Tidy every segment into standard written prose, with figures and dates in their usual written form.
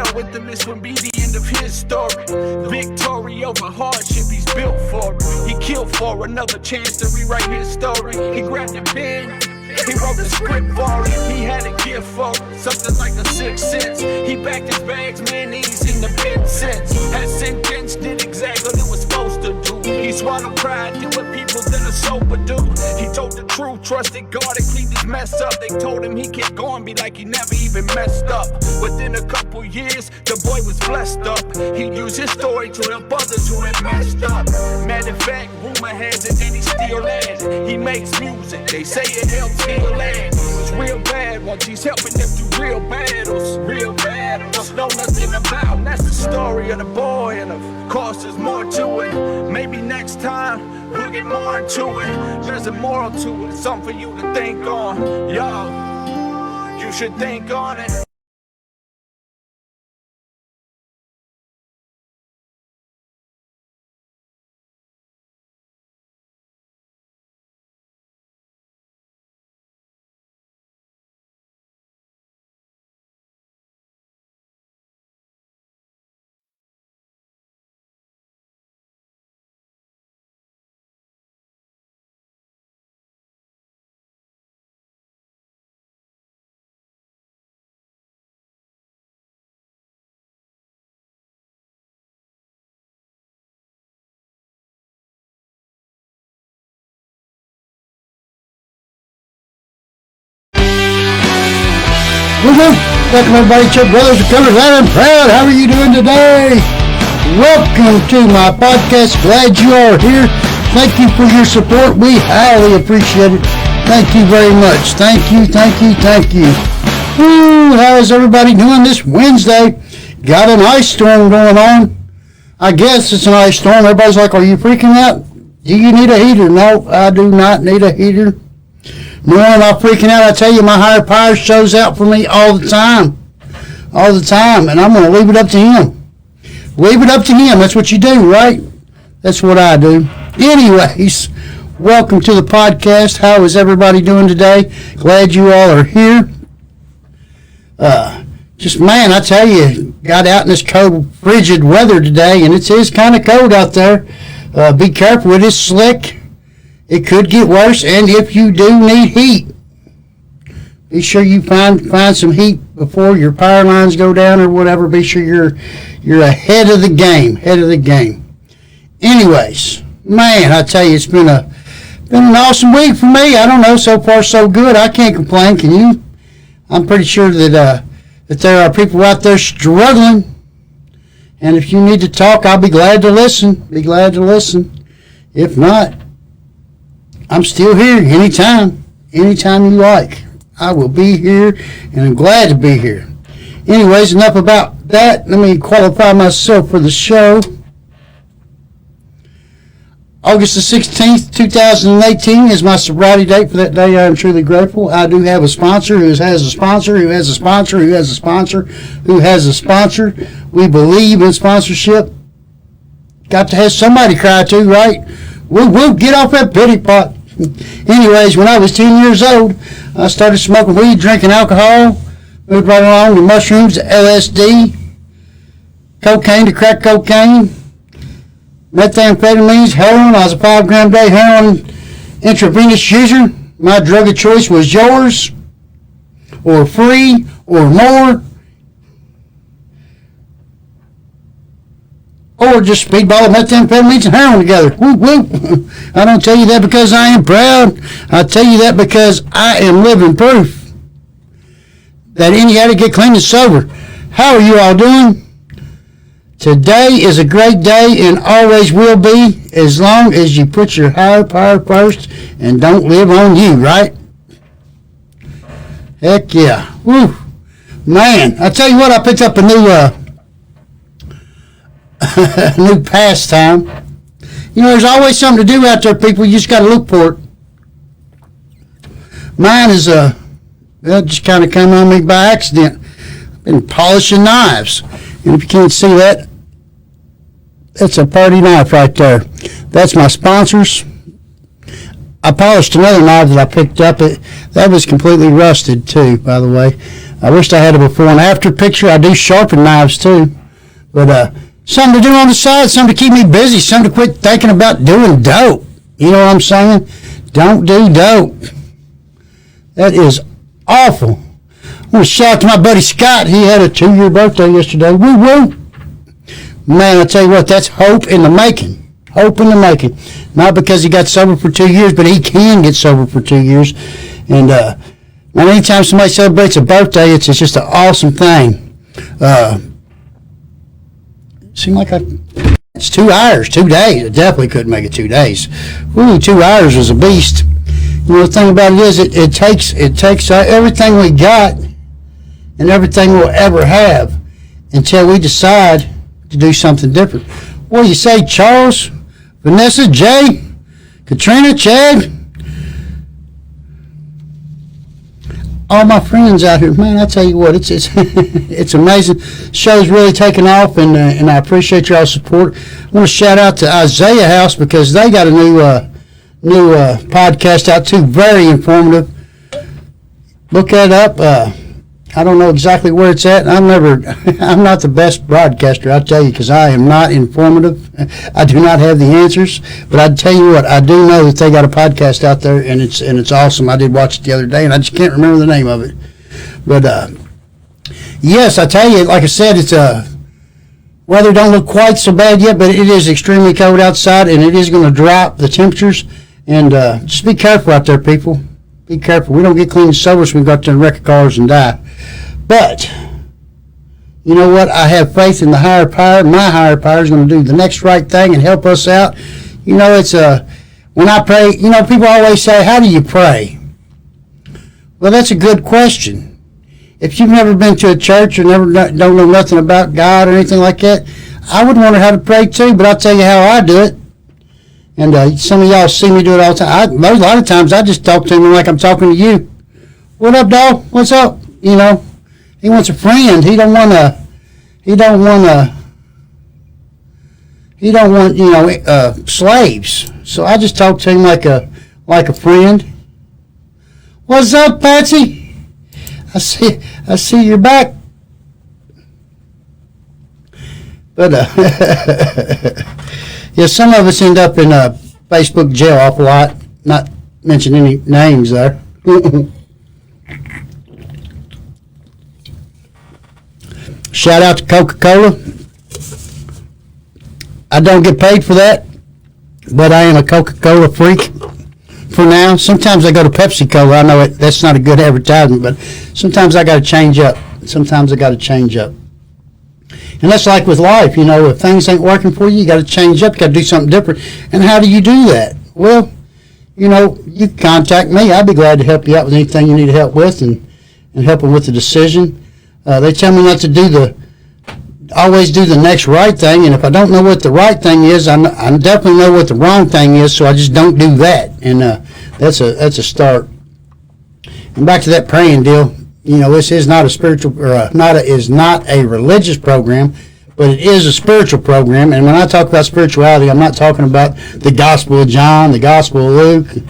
over with them, this would be the end of his story. Victory over hardship, he's built for it. He killed for another chance to rewrite his story. He grabbed a pen, he wrote the script for it. He had a gift for it, something like a sixth sense. He backed his bags, man, he ain't seen the bed since. Had sentenced, did exactly what it was supposed to do. He swallowed pride, did what people that are sober do. He told the truth, trusted God and cleaned his mess up. They told him he kept going, be like he never even messed up. Within a couple years, the boy was blessed up. He used his story to help others who had messed up. Matter of fact, rumor has it that he still at. He makes music, they say it helps heal land. It's real bad once he's helping them through real battles. Real battles, know nothing about. And that's the story of the boy, and of course there's more to it. Maybe next time we'll get more into it. There's a moral to it, something for you to think on. Yo, you should think on it. Welcome everybody to Brothers of Colors. I'm proud. How are you doing today? Welcome to my podcast. Glad you are here. Thank you for your support. We highly appreciate it. Thank you very much. Thank you. How is everybody doing this Wednesday? Got an ice storm going on. I guess it's an ice storm. Everybody's like, are you freaking out? Do you need a heater? No, I do not need a heater. No, I'm not freaking out. I tell you, my higher power shows out for me all the time, and I'm going to leave it up to him. Leave it up to him. That's what you do, right? That's what I do. Anyways, welcome to the podcast. How is everybody doing today? Glad you all are here. Man, I tell you, got out in this cold, frigid weather today, and it is kind of cold out there. Be careful. It is slick. It could get worse, and if you do need heat, be sure you find some heat before your power lines go down or whatever. Be sure you're ahead of the game. Anyways, man, I tell you, it's been an awesome week for me. I don't know, so far so good. I can't complain. Can you? I'm pretty sure that there are people out there struggling, and if you need to talk, I'll be glad to listen. If not, I'm still here anytime you like. I will be here, and I'm glad to be here. Anyways, enough about that. Let me qualify myself for the show. August the 16th, 2018 is my sobriety date. For that day, I am truly grateful. I do have a sponsor who has a sponsor who has a sponsor who has a sponsor who has a sponsor. We believe in sponsorship. Got to have somebody cry to, right? Woo, get off that pity pot. Anyways, when I was 10 years old, I started smoking weed, drinking alcohol, moved right along to mushrooms, to LSD, cocaine to crack cocaine, methamphetamines, heroin. I was a 5-gram day heroin intravenous user. My drug of choice was yours, or free, or more, or just speedball of methamphetamines and heroin together. Woo. I don't tell you that because I am proud. I tell you that because I am living proof that any how to get clean and sober. How are you all doing? Today is a great day and always will be, as long as you put your higher power first and don't live on you, right? Heck yeah. Woo. Man, I tell you what, I picked up a new pastime. You know, there's always something to do out there, people. You just got to look for it. Mine is just kind of come on me by accident. I've been polishing knives, and if you can't see that, that's a party knife right there. That's my sponsors. I polished another knife that I picked up. That was completely rusted too, by the way. I wished I had a before and after picture. I do sharpen knives too. But something to do on the side, something to keep me busy, something to quit thinking about doing dope. You know what I'm saying? Don't do dope. That is awful. I want to shout out to my buddy Scott. He had a 2-year birthday yesterday. Woo woo. Man, I tell you what, that's hope in the making. Hope in the making. Not because he got sober for 2 years, but he can get sober for 2 years. And anytime somebody celebrates a birthday, it's just an awesome thing. Seemed like it's 2 hours, 2 days. I definitely couldn't make it 2 days. Ooh, 2 hours was a beast. You know, the thing about it is it takes everything we got and everything we'll ever have until we decide to do something different. What do you say, Charles, Vanessa, Jay, Katrina, Chad? All my friends out here, man, I tell you what, it's it's amazing. Show's really taking off, and I appreciate y'all's support. I want to shout out to Isaiah House because they got a new podcast out too, very informative. Look that up. I don't know exactly where it's at. I'm not the best broadcaster, I'll tell you, because I am not informative. I do not have the answers, but I tell you what, I do know that they got a podcast out there, and it's awesome. I did watch it the other day, and I just can't remember the name of it. But yes, I tell you, like I said, it's weather don't look quite so bad yet, but it is extremely cold outside, and it is going to drop the temperatures. And just be careful out there, people. Be careful. We don't get clean and sober, so we go out there and wreck cars and die. But you know what? I have faith in the higher power. My higher power is going to do the next right thing and help us out. You know, it's when I pray. You know, people always say, "How do you pray?" Well, that's a good question. If you've never been to a church or don't know nothing about God or anything like that, I would wonder how to pray too. But I'll tell you how I do it. And some of y'all see me do it all the time. A lot of times I just talk to him like I'm talking to you. What up, dog? What's up? You know, he wants a friend. He don't want, you know, slaves. So I just talk to him like a friend. What's up, Patsy? I see you're back. But yeah, some of us end up in Facebook jail awful lot. Not mention any names there. Shout out to Coca-Cola. I don't get paid for that, but I am a Coca-Cola freak for now. Sometimes I go to Pepsi-Cola. I know that's not a good advertisement, but sometimes I got to change up. And that's like with life, you know, if things ain't working for you, you got to change up, you got to do something different. And how do you do that? Well, you know, you can contact me. I'd be glad to help you out with anything you need help with and help them with the decision. They tell me not to always do the next right thing, and if I don't know what the right thing is, I definitely know what the wrong thing is, so I just don't do that. And that's a start. And back to that praying deal. You know, this is not a spiritual, is not a religious program, but it is a spiritual program. And when I talk about spirituality, I'm not talking about the Gospel of John, the Gospel of Luke,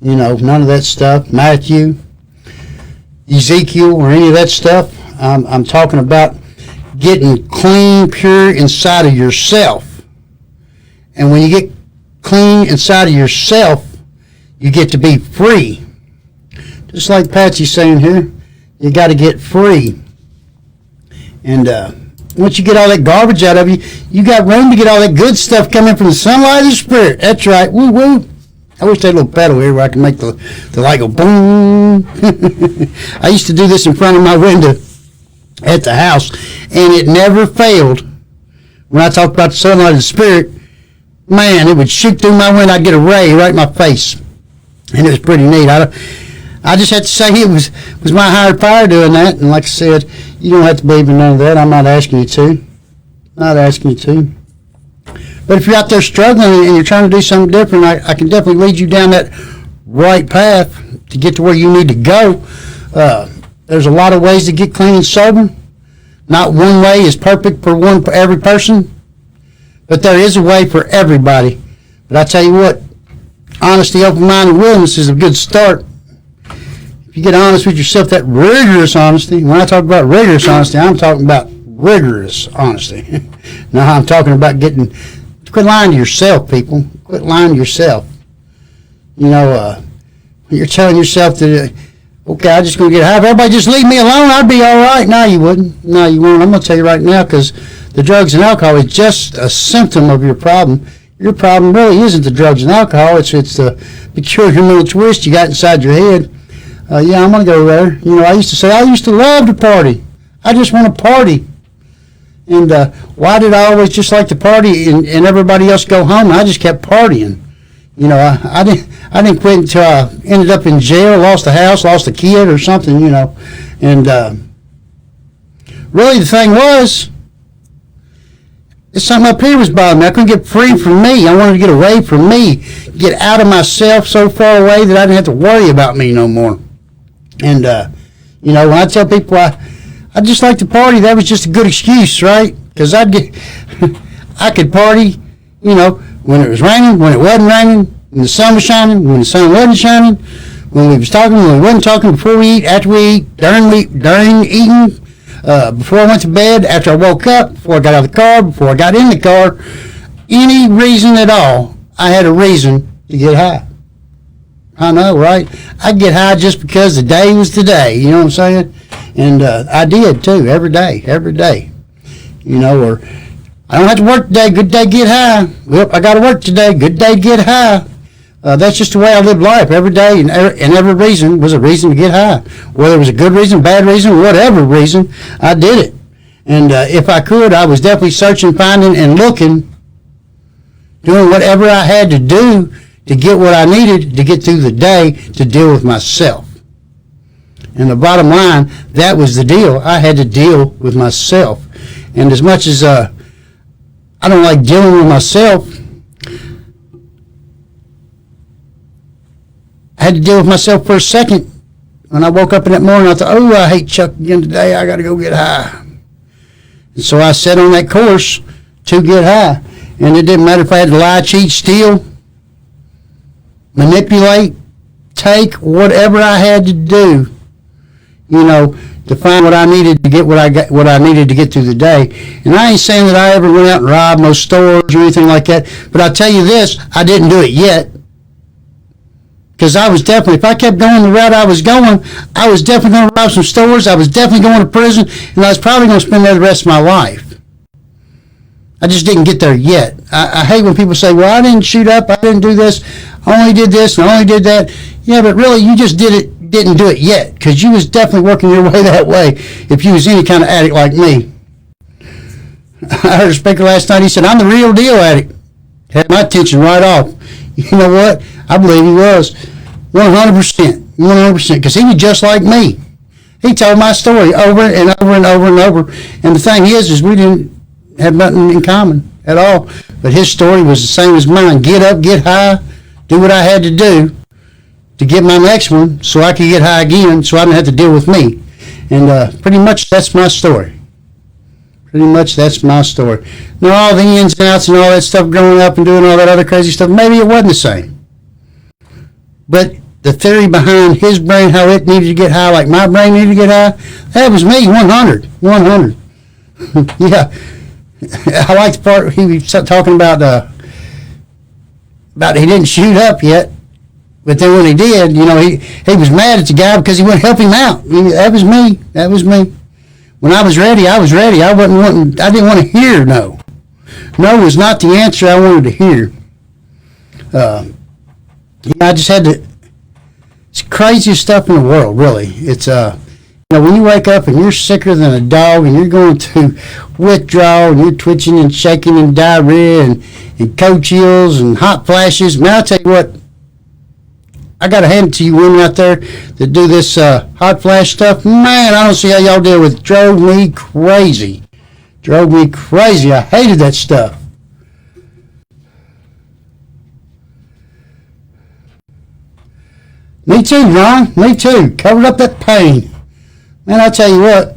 you know, none of that stuff, Matthew, Ezekiel, or any of that stuff. I'm talking about getting clean, pure inside of yourself. And when you get clean inside of yourself, you get to be free. Just like Patsy's saying here. You got to get free. And once you get all that garbage out of you, you got room to get all that good stuff coming from the sunlight of the Spirit. That's right. Woo woo. I wish they had a little pedal here where I can make the light go boom. I used to do this in front of my window at the house, and it never failed. When I talk about the sunlight of the Spirit, man, it would shoot through my window. I'd get a ray right in my face. And it was pretty neat. I just had to say it was my higher power doing that. And like I said, you don't have to believe in none of that. I'm not asking you to. Not asking you to. But if you're out there struggling and you're trying to do something different, I can definitely lead you down that right path to get to where you need to go. There's a lot of ways to get clean and sober. Not one way is perfect for every person, but there is a way for everybody. But I tell you what, honesty, open-minded willingness is a good start. If you get honest with yourself, that rigorous honesty, when I talk about rigorous honesty, I'm talking about rigorous honesty. Now I'm talking about quit lying to yourself, people. Quit lying to yourself. You know, you're telling yourself that, okay, I'm just going to get high. If everybody just leave me alone, I'd be all right. No, you wouldn't. No, you won't. I'm going to tell you right now, because the drugs and alcohol is just a symptom of your problem. Your problem really isn't the drugs and alcohol. It's the peculiar mental twist you got inside your head. Yeah, I'm going to go there. You know, I used to say, I used to love to party. I just want to party. And why did I always just like to party and everybody else go home? I just kept partying. You know, I didn't quit until I ended up in jail, lost a house, lost a kid or something, you know. And really the thing was, something up here was bothering me. I couldn't get free from me. I wanted to get away from me, get out of myself so far away that I didn't have to worry about me no more. And, you know, when I tell people I just like to party, that was just a good excuse, right? Because I could party, you know, when it was raining, when it wasn't raining, when the sun was shining, when the sun wasn't shining, when we was talking, when we wasn't talking, before we eat, after we eat, during eating, before I went to bed, after I woke up, before I got out of the car, before I got in the car, any reason at all, I had a reason to get high. I know, right? I get high just because the day was the day, you know what I'm saying? And I did too, every day. You know, or I don't have to work today, good day, get high. Well, I got to work today, good day, get high. That's just the way I live life every day, and every reason was a reason to get high. Whether it was a good reason, bad reason, whatever reason, I did it. And if I could, I was definitely searching, finding, and looking, doing whatever I had to do to get what I needed to get through the day to deal with myself. And the bottom line, that was the deal. I had to deal with myself. And as much as I don't like dealing with myself, I had to deal with myself for a second. When I woke up in that morning, I thought, oh, I hate Chuck again today. I got to go get high. And so I set on that course to get high. And it didn't matter if I had to lie, cheat, steal, manipulate, take whatever I had to do, you know, to find what I needed to get what I needed to get through the day. And I ain't saying that I ever went out and robbed no stores or anything like that, but I'll tell you this, I didn't do it yet. Because I was definitely, if I kept going the route I was going, I was definitely going to rob some stores, I was definitely going to prison, and I was probably going to spend there the rest of my life. I just didn't get there yet. I hate when people say, well, I didn't shoot up, I didn't do this, I only did this and I only did that. Yeah, but really, you just didn't do it yet, because you was definitely working your way that way if you was any kind of addict like me. I heard a speaker last night, he said, I'm the real deal addict. Had my attention right off. You know what? I believe he was. 100%, because he was just like me. He told my story over and over and over and over. And the thing is we didn't have nothing in common at all. But his story was the same as mine. Get up, get high, do what I had to do to get my next one so I could get high again so I didn't have to deal with me. And pretty much that's my story. Now, all the ins and outs and all that stuff growing up and doing all that other crazy stuff, maybe it wasn't the same. But the theory behind his brain, how it needed to get high, like my brain needed to get high, that was me, 100. Yeah. I like the part he was talking about he didn't shoot up yet. But then when he did, you know, he was mad at the guy because he wouldn't help him out. That was me. When I was ready, I was ready. I didn't want to hear no. No was not the answer I wanted to hear. I just had to. It's the craziest stuff in the world, really. It's when you wake up and you're sicker than a dog and you're going through withdrawal and you're twitching and shaking and diarrhea and cold chills and hot flashes. Man, I'll tell you what. I got to hand it to you women out there that do this hot flash stuff. Man, I don't see how y'all deal with it. Drove me crazy. I hated that stuff. Me too, Ron. Me too. Covered up that pain. Man, I tell you what.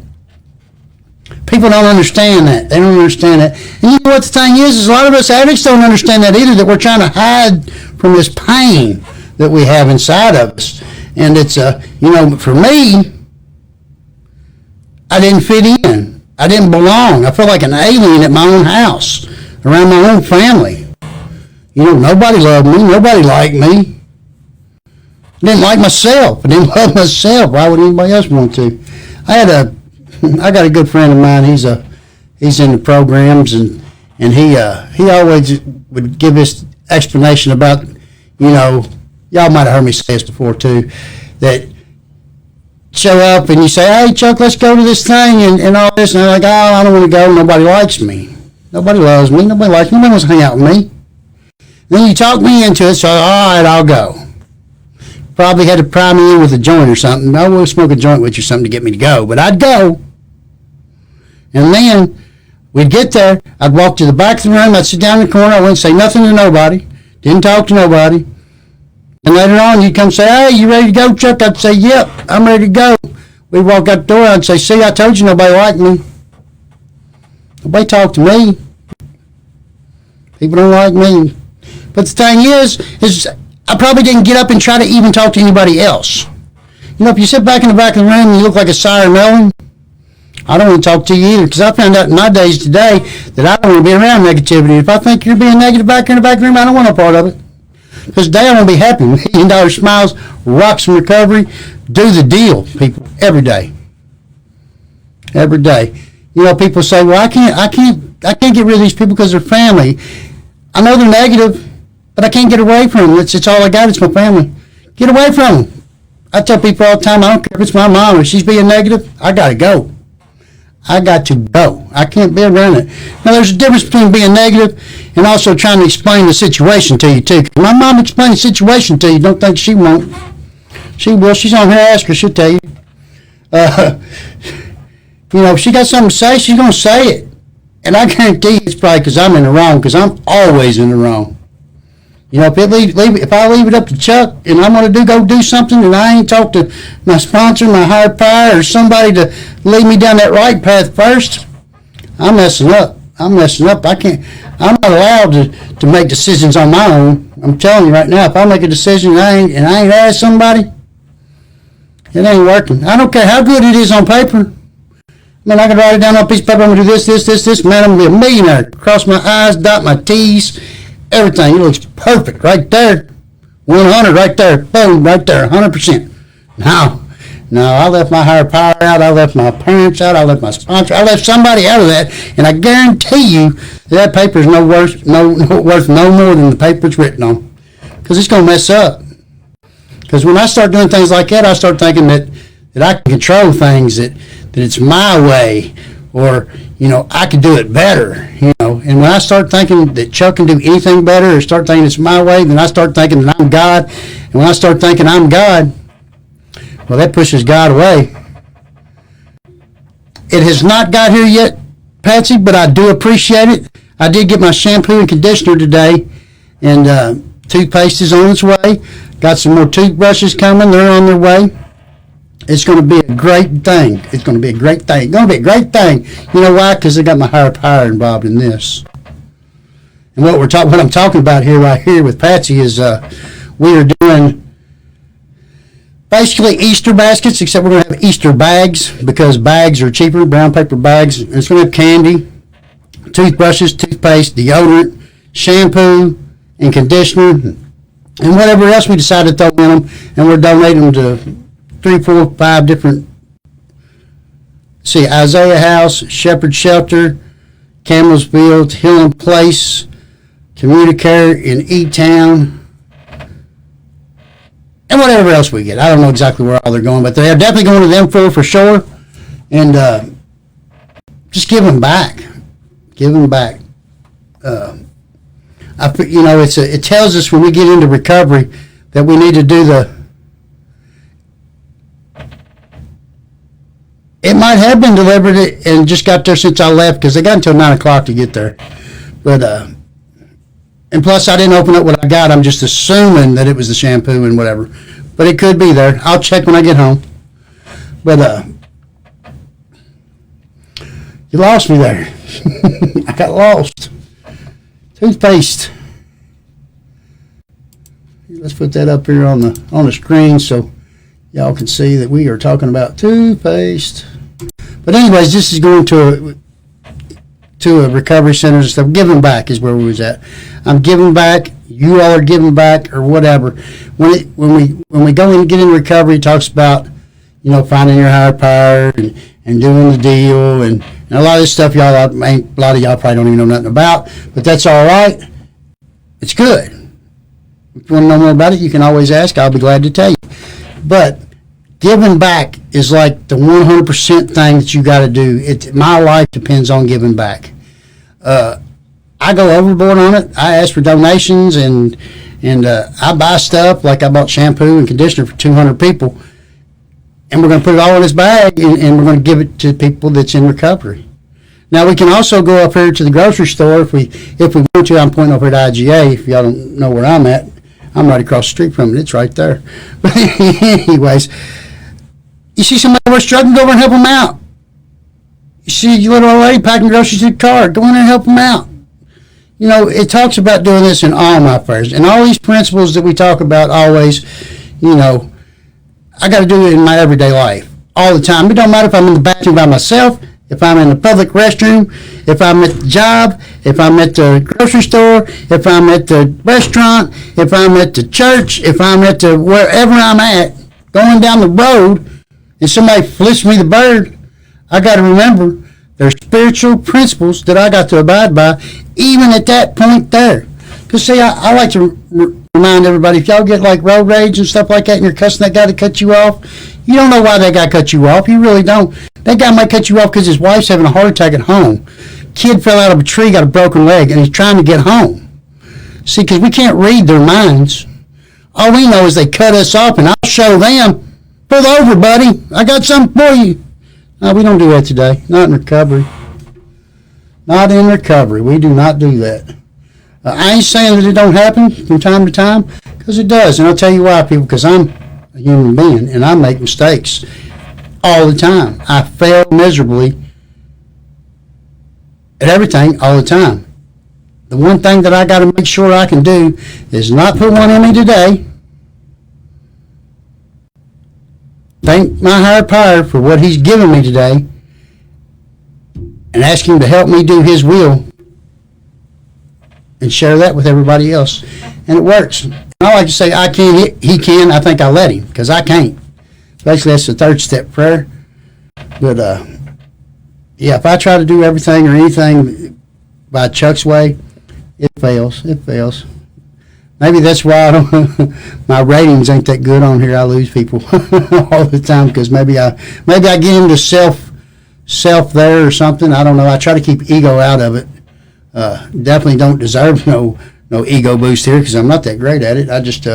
People don't understand that. They don't understand that. And you know what the thing is a lot of us addicts don't understand that either, that we're trying to hide from this pain that we have inside of us. And it's, for me, I didn't fit in. I didn't belong. I felt like an alien at my own house, around my own family. Nobody loved me. Nobody liked me. I didn't like myself. I didn't love myself. Why would anybody else want to? I got a good friend of mine. He's in the programs, and he always would give this explanation about, y'all might have heard me say this before too, that show up and you say, hey Chuck, let's go to this thing and all this, and they're like, oh, I don't want to go. Nobody likes me. Nobody loves me. Nobody likes me. Nobody wants to hang out with me. Then you talk me into it, so all right, I'll go. Probably had to pry me in with a joint or something. I would smoke a joint with you or something to get me to go, but I'd go. And then we'd get there. I'd walk to the back of the room. I'd sit down in the corner. I wouldn't say nothing to nobody. Didn't talk to nobody. And later on, you'd come say, hey, you ready to go, Chuck? I'd say, yep, I'm ready to go. We'd walk out the door. I'd say, see, I told you nobody liked me. Nobody talked to me. People don't like me. But the thing is I probably didn't get up and try to even talk to anybody else. If you sit back in the back of the room and you look like a sour melon, I don't want to talk to you either, because I found out in my days today that I don't want to be around negativity. If I think you're being negative back in the back room, I don't want no part of it. Because today I want to be happy. $1 million smiles, rocks from recovery, do the deal, people, every day. Every day. People say, well, I can't get rid of these people because they're family. I know they're negative, but I can't get away from them. It's all I got. It's my family. Get away from them. I tell people all the time, I don't care if it's my mom. If she's being negative, I got to go. I got to go. I can't be around it. Now, there's a difference between being negative and also trying to explain the situation to you, too. My mom explained the situation to you. Don't think she won't. She will. She's on her. Ask her. She'll tell you. If she got something to say, she's going to say it. And I guarantee you it's probably because I'm in the wrong, because I'm always in the wrong. If I leave it up to Chuck and I'm going to go do something and I ain't talked to my sponsor, my higher power, or somebody to lead me down that right path first, I'm messing up. I'm not allowed to make decisions on my own. I'm telling you right now, if I make a decision and I ain't asked somebody, it ain't working. I don't care how good it is on paper. I can write it down on a piece of paper. I'm going to do this. Man, I'm going to be a millionaire. Cross my I's, dot my T's. Everything. It looks perfect right there. 100 right there. Boom, right there. 100%. No, I left my higher power out. I left my parents out. I left my sponsor. I left somebody out of that. And I guarantee you that paper is worth no more than the paper it's written on. Because it's going to mess up. Because when I start doing things like that, I start thinking that I can control things, that it's my way, or I can do it better, and when I start thinking that Chuck can do anything better, or start thinking it's my way, then I start thinking that I'm God, and when I start thinking I'm God, well, that pushes God away. It has not got here yet, Patsy, but I do appreciate it. I did get my shampoo and conditioner today, and toothpaste is on its way. Got some more toothbrushes coming. They're on their way. It's going to be a great thing. It's going to be a great thing. It's going to be a great thing. You know why? Because I got my higher power involved in this. And what I'm talking about right here with Patsy is we are doing basically Easter baskets, except we're going to have Easter bags because bags are cheaper, brown paper bags. And it's going to have candy, toothbrushes, toothpaste, deodorant, shampoo, and conditioner, and whatever else we decide to throw in them. And we're donating them to 3, 4, 5 different, Isaiah House, Shepherd Shelter, Camelsville, Healing Place, Communicare in E-Town, and whatever else we get. I don't know exactly where all they're going, but they're definitely going to them for sure. And just give them back. Give them back. It tells us when we get into recovery that we need to do it might have been delivered and just got there since I left, because they got until 9 o'clock to get there. But, and plus I didn't open up what I got. I'm just assuming that it was the shampoo and whatever. But it could be there. I'll check when I get home. But, You lost me there. I got lost. Toothpaste. Let's put that up here on the screen so y'all can see that we are talking about toothpaste. But anyways, this is going to a recovery centers and stuff. Giving back is where we was at. I'm giving back. You all are giving back, or whatever. When we go and get in recovery, it talks about, you know, finding your higher power and doing the deal and a lot of this stuff a lot of y'all probably don't even know nothing about, but that's all right. It's good. If you want to know more about it, you can always ask. I'll be glad to tell you. But giving back is like the 100% thing that you got to do. My life depends on giving back. I go overboard on it. I ask for donations and I buy stuff, like I bought shampoo and conditioner for 200 people. And we're going to put it all in this bag, and we're going to give it to people that's in recovery. Now, we can also go up here to the grocery store if we want to. I'm pointing over at IGA. If y'all don't know where I'm at, I'm right across the street from it. It's right there. But anyways, you see somebody who's struggling, go over and help them out. You see your little old lady packing groceries in the car, go in there and help them out. You know, it talks about doing this in all my affairs. And all these principles that we talk about always, you know, I got to do it in my everyday life all the time. It don't matter if I'm in the bathroom by myself, if I'm in the public restroom, if I'm at the job, if I'm at the grocery store, if I'm at the restaurant, if I'm at the church, if I'm at the wherever I'm at, going down the road, and somebody flips me the bird, I got to remember there's spiritual principles that I got to abide by, even at that point there. Because, see, I like to remind everybody, if y'all get like road rage and stuff like that and you're cussing that guy to cut you off, you don't know why that guy cut you off. You really don't. That guy might cut you off because his wife's having a heart attack at home. Kid fell out of a tree, got a broken leg, and he's trying to get home. See, because we can't read their minds. All we know is they cut us off, and I'll show them. Pull over, buddy. I got something for you. No, we don't do that today. Not in recovery. Not in recovery. We do not do that. I ain't saying that it don't happen from time to time, because it does. And I'll tell you why, people, because I'm a human being, and I make mistakes all the time. I fail miserably at everything all the time. The one thing that I got to make sure I can do is not put one in me today. Thank my higher power for what he's given me today, and ask him to help me do his will, and share that with everybody else. And it works. And I like to say, I can, he can, I think I let him, because I can't. Basically, that's the third step prayer. But, yeah, if I try to do everything or anything by Chuck's way, it fails. It fails. Maybe that's why my ratings ain't that good on here. I lose people all the time, because maybe I get into self there or something. I don't know. I try to keep ego out of it. Definitely don't deserve no ego boost here, because I'm not that great at it. I just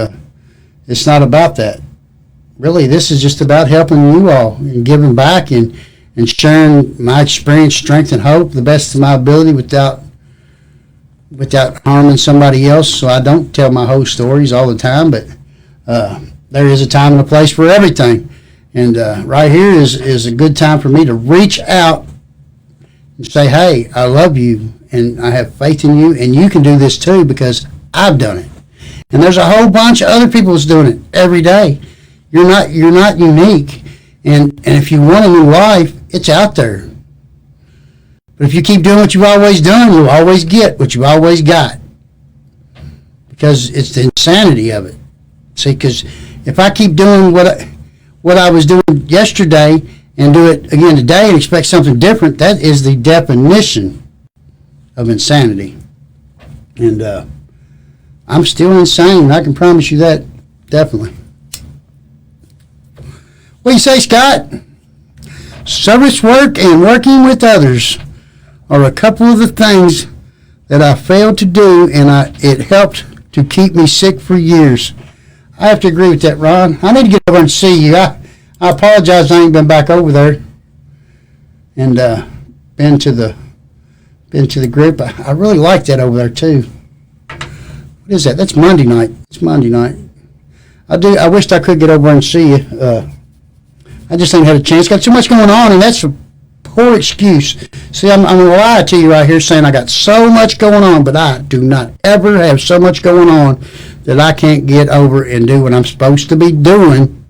it's not about that. Really, this is just about helping you all and giving back and sharing my experience, strength, and hope the best of my ability without harming somebody else. So I don't tell my whole stories all the time, but there is a time and a place for everything. And right here is a good time for me to reach out and say, hey, I love you, and I have faith in you, and you can do this too, because I've done it. And there's a whole bunch of other people that's doing it every day. You're not unique. And if you want a new life, it's out there. But if you keep doing what you've always done, you'll always get what you always got. Because it's the insanity of it. See, because if I keep doing what I was doing yesterday and do it again today and expect something different, that is the definition of insanity. And I'm still insane. I can promise you that, definitely. What do you say, Scott? Service work and working with others are a couple of the things that I failed to do, and it helped to keep me sick for years. I have to agree with that, Ron. I need to get over and see you. I apologize I ain't been back over there and been to the group. I really like that over there too. What is that? That's Monday night. It's Monday night. I wished I could get over and see you. I just ain't had a chance. Got too much going on, and that's the poor excuse. See, I'm going to lie to you right here saying I got so much going on, but I do not ever have so much going on that I can't get over and do what I'm supposed to be doing.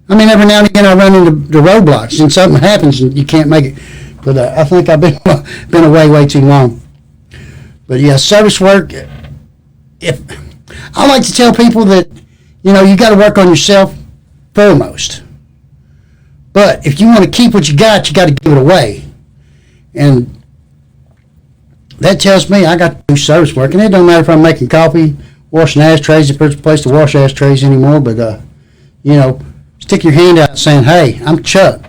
I mean, every now and again I run into the roadblocks and something happens and you can't make it. But I think I've been away way too long. But yeah, service work. If I like to tell people that, you know, you got to work on yourself foremost. But if you want to keep what you got to give it away. And that tells me I got to do service work. And it don't matter if I'm making coffee, washing ashtrays, if there's a place to wash ashtrays anymore. But, you know, stick your hand out saying, hey, I'm Chuck.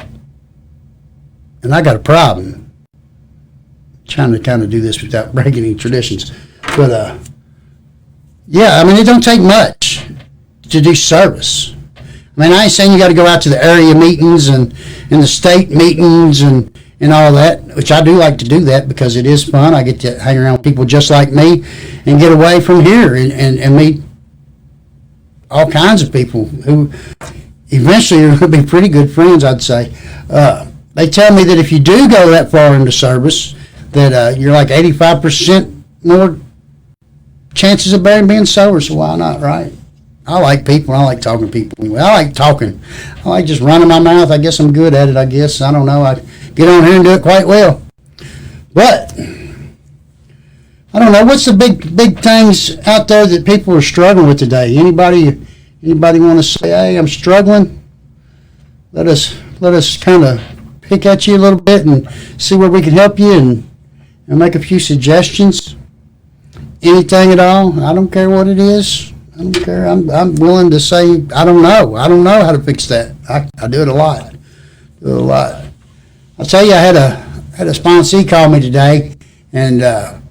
And I got a problem. I'm trying to kind of do this without breaking any traditions. But, yeah, I mean, it don't take much to do service. I mean, I ain't saying you got to go out to the area meetings and the state meetings and all that, which I do like to do that because it is fun. I get to hang around with people just like me and get away from here and meet all kinds of people who eventually are going to be pretty good friends, I'd say. They tell me that if you do go that far into service, that you're like 85% more chances of being sober, so why not, right? I like people. I like talking to people. Anyway, I like talking. I like just running my mouth. I guess I'm good at it, I guess. I don't know. I get on here and do it quite well. But, I don't know. What's the big things out there that people are struggling with today? Anybody want to say, hey, I'm struggling? Let us kind of pick at you a little bit and see where we can help you and make a few suggestions. Anything at all. I don't care what it is. I don't care. I'm willing to say I don't know. I don't know how to fix that. I do it a lot. I'll tell you, I had a sponsee call me today, and well,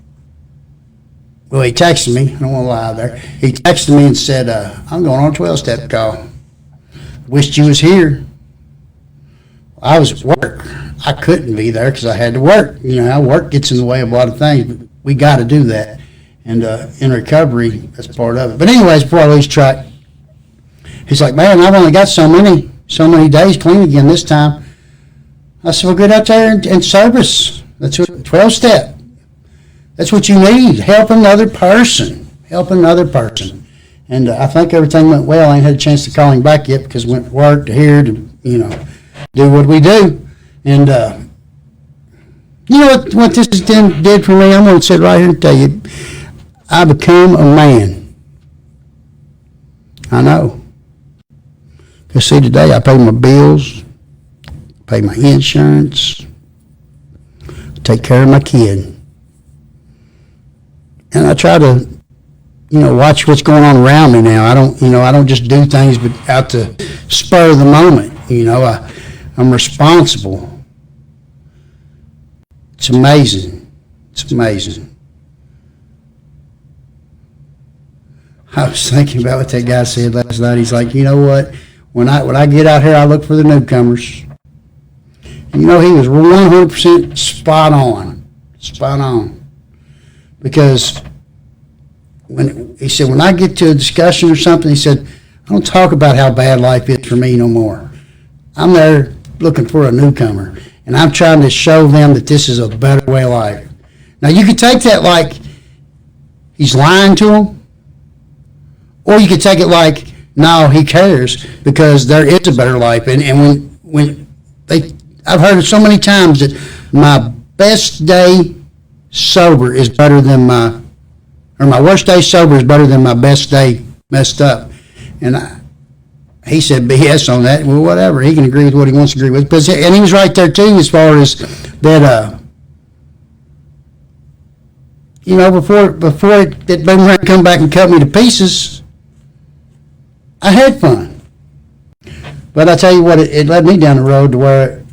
he texted me. I don't want to lie there. He texted me and said, "I'm going on a 12-step call. Wished you was here." I was at work. I couldn't be there because I had to work. You know how work gets in the way of a lot of things, but we got to do that. And in recovery, that's part of it. But anyways, before I lose track, he's like, man, I've only got so many days clean again this time. I said, well, get out there and service. That's what 12-step. That's what you need, helping another person. And I think everything went well. I ain't had a chance to call him back yet because we went to work to here to, you know, do what we do. And you know what this did for me? I'm going to sit right here and tell you. I become a man. I know. Because see, today I pay my bills, pay my insurance, take care of my kid. And I try to, you know, watch what's going on around me now. I don't just do things but out the spur of the moment. You know, I'm responsible. It's amazing. I was thinking about what that guy said last night. He's like, you know what? When I get out here, I look for the newcomers. And you know, he was 100% spot on. Because when he said, when I get to a discussion or something, he said, I don't talk about how bad life is for me no more. I'm there looking for a newcomer, and I'm trying to show them that this is a better way of life. Now, you could take that like he's lying to them, or you could take it like, no, he cares because there is a better life. And when I've heard it so many times that my best day sober is better than my worst day sober is better than my best day messed up. And he said BS on that. Well, whatever. He can agree with what he wants to agree with. And he was right there too, as far as that. You know, before that boomerang come back and cut me to pieces, I had fun. But I tell you what, it led me down the road to where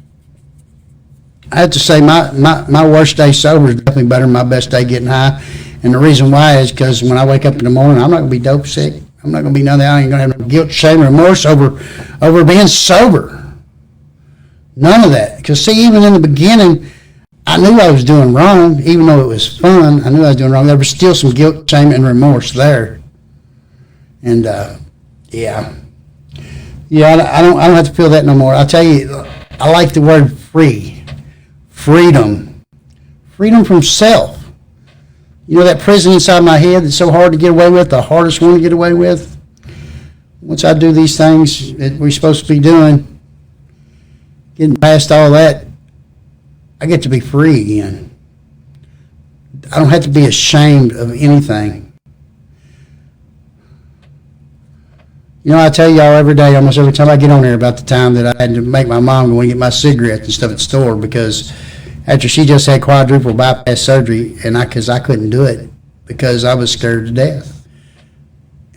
I have to say my worst day sober is definitely better than my best day getting high. And the reason why is because when I wake up in the morning, I'm not going to be dope sick. I'm not going to be nothing. I ain't going to have no guilt, shame, or remorse over being sober. None of that. Because see, even in the beginning, I knew I was doing wrong. Even though it was fun, I knew I was doing wrong. There was still some guilt, shame, and remorse there. And yeah, I don't have to feel that no more. I'll tell you, I like the word free. Freedom. Freedom from self. You know that prison inside my head that's so hard to get away with, the hardest one to get away with? Once I do these things that we're supposed to be doing, getting past all that, I get to be free again. I don't have to be ashamed of anything. You know, I tell y'all every day, almost every time I get on here, about the time that I had to make my mom go and get my cigarettes and stuff at the store, because after she just had quadruple bypass surgery, and because I couldn't do it because I was scared to death.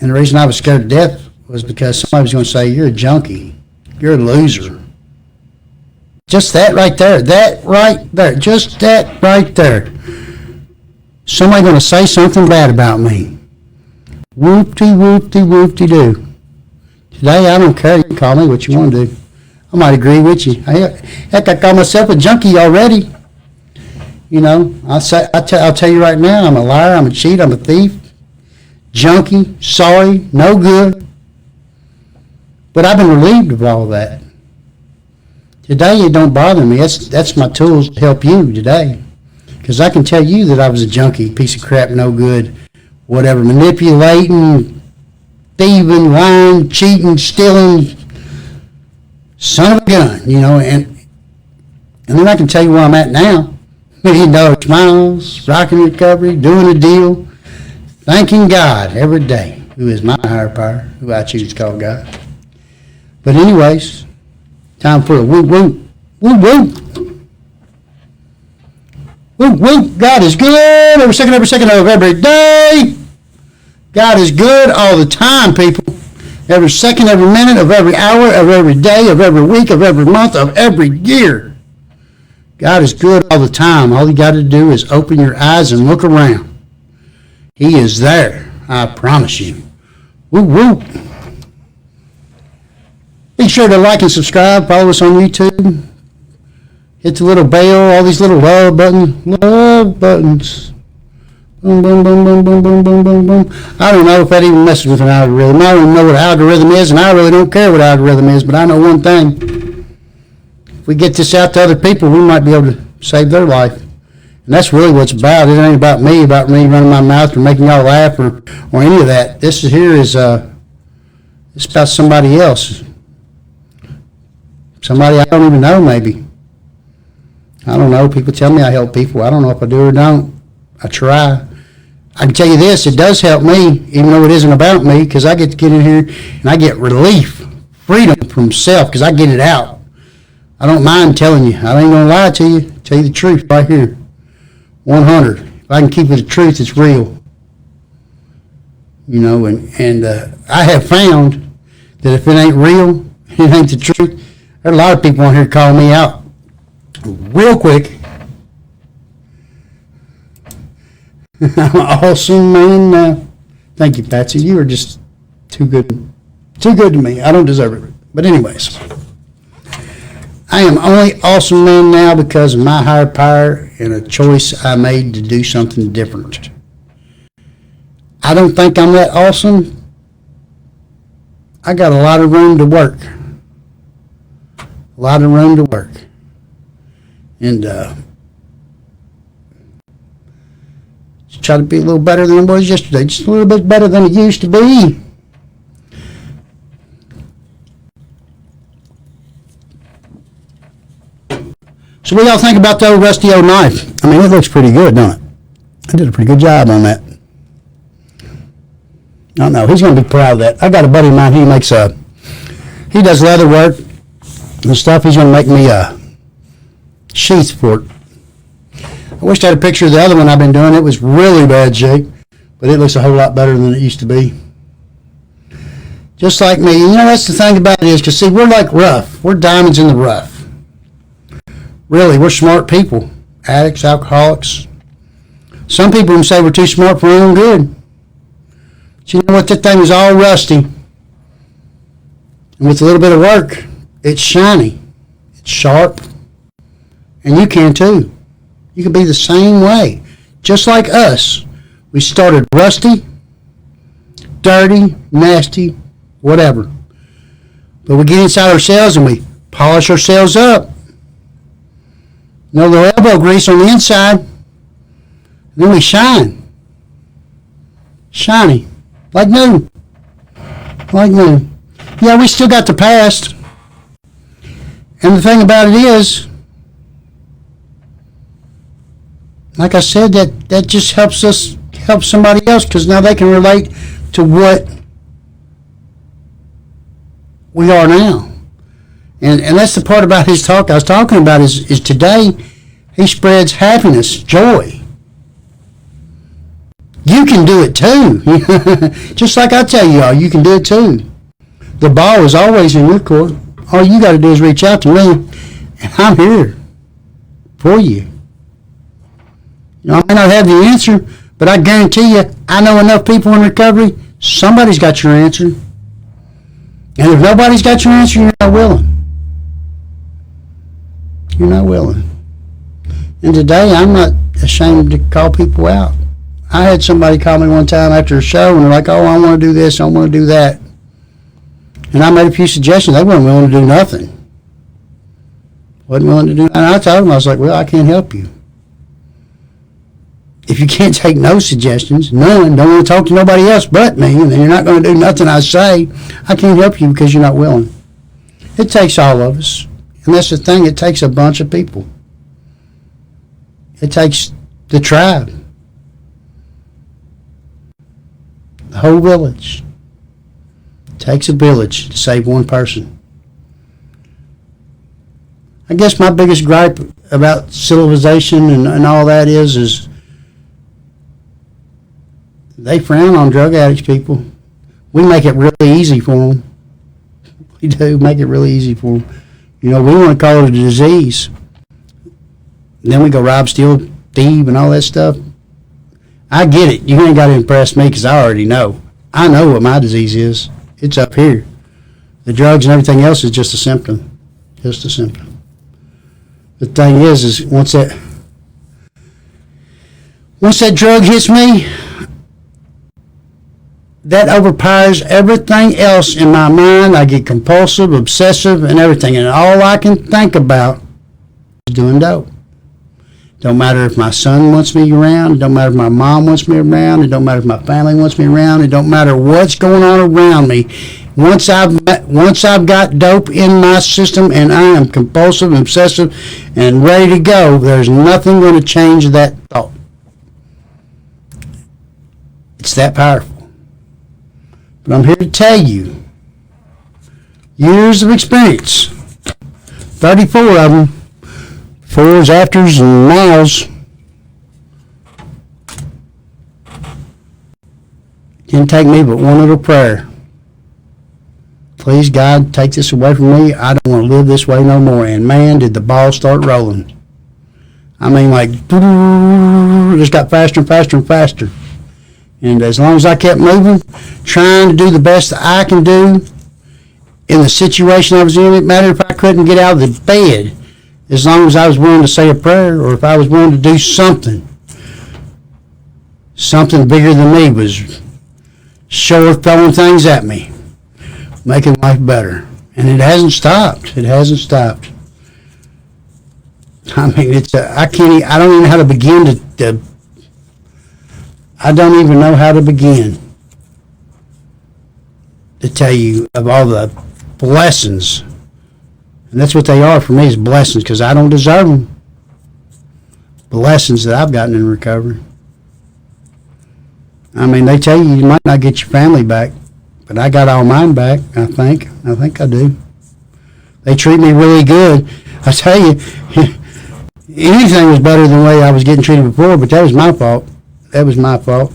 And the reason I was scared to death was because somebody was going to say, you're a junkie. You're a loser. Just that right there. That right there. Just that right there. Somebody going to say something bad about me. Whoop-de-whoop-de-whoop-de-doo. Today, I don't care. You can call me what you want to do. I might agree with you. Heck, I call myself a junkie already. You know, I'll tell you right now, I'm a liar, I'm a cheat, I'm a thief, junkie, sorry, no good. But I've been relieved of all that. Today, it don't bother me. That's my tools to help you today. Because I can tell you that I was a junkie, piece of crap, no good, whatever, manipulating, thieving, lying, cheating, stealing, son of a gun, you know, and then I can tell you where I'm at now. $1 million smiles, rocking recovery, doing a deal, thanking God every day, who is my higher power, who I choose to call God. But anyways, time for a whoop whoop, whoop whoop. Whoop whoop, God is good every second of every day. God is good all the time, people. Every second, every minute of every hour, of every day, of every week, of every month, of every year. God is good all the time. All you got to do is open your eyes and look around. He is there. I promise you. Woo woo. Be sure to like and subscribe. Follow us on YouTube. Hit the little bell. All these little love buttons. Love buttons. Boom, boom, boom, boom, boom, boom, boom, boom, boom. I don't know if that even messes with an algorithm. I don't even know what an algorithm is, and I really don't care what an algorithm is, but I know one thing. If we get this out to other people, we might be able to save their life. And that's really what it's about. It ain't about me running my mouth or making y'all laugh or any of that. This here is it's about somebody else. Somebody I don't even know, maybe. I don't know. People tell me I help people. I don't know if I do or don't. I try. I can tell you this, it does help me, even though it isn't about me, because I get to get in here and I get relief, freedom from self, because I get it out. I don't mind telling you. I ain't going to lie to you. Tell you the truth right here. 100. If I can keep it the truth, it's real. You know, and I have found that if it ain't real, it ain't the truth. There are a lot of people on here calling me out real quick. I'm an awesome man now. Thank you, Patsy. You are just too good to me. I don't deserve it. But anyways, I am only awesome man now because of my higher power and a choice I made to do something different. I don't think I'm that awesome. I got a lot of room to work. A lot of room to work. And try to be a little better than I was yesterday. Just a little bit better than it used to be. So what do y'all think about the old rusty old knife? I mean, it looks pretty good, don't it? I did a pretty good job on that. I don't know. He's going to be proud of that. I got a buddy of mine. He does leather work and stuff. He's going to make me a sheath for it. I wish I had a picture of the other one I've been doing. It was really bad shape, but it looks a whole lot better than it used to be. Just like me. You know, that's the thing about it is, because, see, we're like rough. We're diamonds in the rough. Really, we're smart people. Addicts, alcoholics. Some people can say we're too smart for our own good. But you know what? That thing is all rusty. And with a little bit of work, it's shiny. It's sharp. And you can too. You can be the same way. Just like us. We started rusty, dirty, nasty, whatever. But we get inside ourselves and we polish ourselves up. A little elbow grease on the inside. Then we shine. Shiny. Like new. Like new. Yeah, we still got the past. And the thing about it is, like I said, that just helps us help somebody else, because now they can relate to what we are now. And that's the part about his talk I was talking about is today he spreads happiness, joy. You can do it too. Just like I tell you all, you can do it too. The ball is always in your court. All you got to do is reach out to me, and I'm here for you. I may not have the answer, but I guarantee you, I know enough people in recovery, somebody's got your answer. And if nobody's got your answer, you're not willing. You're not willing. And today, I'm not ashamed to call people out. I had somebody call me one time after a show, and they're like, oh, I want to do this, I want to do that. And I made a few suggestions. They weren't willing to do nothing. Wasn't willing to do nothing. And I told them, I was like, well, I can't help you. If you can't take no suggestions, none, don't want to talk to nobody else but me, and then you're not going to do nothing I say, I can't help you because you're not willing. It takes all of us. And that's the thing, it takes a bunch of people. It takes the tribe. The whole village. It takes a village to save one person. I guess my biggest gripe about civilization and all that is they frown on drug addicts, people. We make it really easy for them. We do make it really easy for them. We want to call it a disease. And then we go rob, steal, thieve, and all that stuff. I get it. You ain't got to impress me because I already know. I know what my disease is. It's up here. The drugs and everything else is just a symptom. Just a symptom. The thing is once that drug hits me, that overpowers everything else in my mind. I get compulsive, obsessive, and everything. And all I can think about is doing dope. Don't matter if my son wants me around. It don't matter if my mom wants me around. It don't matter if my family wants me around. It don't matter what's going on around me. Once I've got dope in my system and I am compulsive, obsessive, and ready to go, there's nothing going to change that thought. It's that powerful. But I'm here to tell you, years of experience, 34 of them, 4s, afters, and nows. Didn't take me but one little prayer. Please, God, take this away from me. I don't want to live this way no more. And man, did the ball start rolling. I mean, like, just got faster and faster and faster. And as long as I kept moving, trying to do the best that I can do in the situation I was in, it mattered if I couldn't get out of the bed, as long as I was willing to say a prayer, or if I was willing to do something bigger than me was sure throwing things at me, making life better. And it hasn't stopped. It hasn't stopped. I mean, I don't even know how to begin I don't even know how to begin to tell you of all the blessings. And that's what they are for me, is blessings, because I don't deserve them. Blessings that I've gotten in recovery. I mean, they tell you might not get your family back, but I got all mine back, I think. I think I do. They treat me really good. I tell you, anything was better than the way I was getting treated before, but that was my fault. That was my fault.